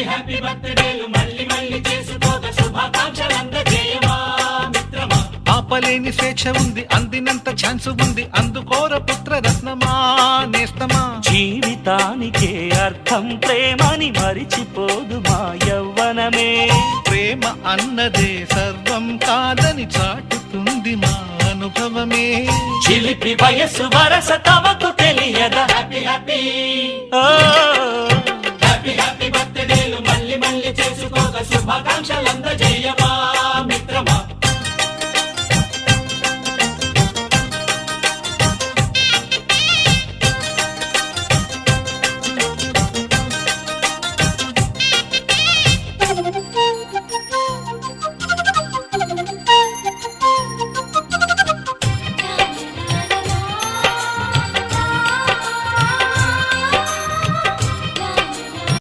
Happy బర్త్డేలు మళ్ళీ మళ్ళీ చేసుకోక శుభాకాంక్షలందజేయమా మిత్రమా. ఆపలేని స్వేచ్ఛ ఉంది, అందినంత ఛాన్స్ ఉంది, అందుకోర పుత్ర రత్నమా నేస్తమా. జీవితానికే అర్థం ప్రేమని మరిచిపోదు మా యవ్వనమే. ప్రేమ అన్నదే సర్వం కాదని చాటుతుంది మా అనుభవమే. చిలిపి వయస్సు వరస తమకు తెలియదా. హ్యాపీ హ్యాపీ ఓ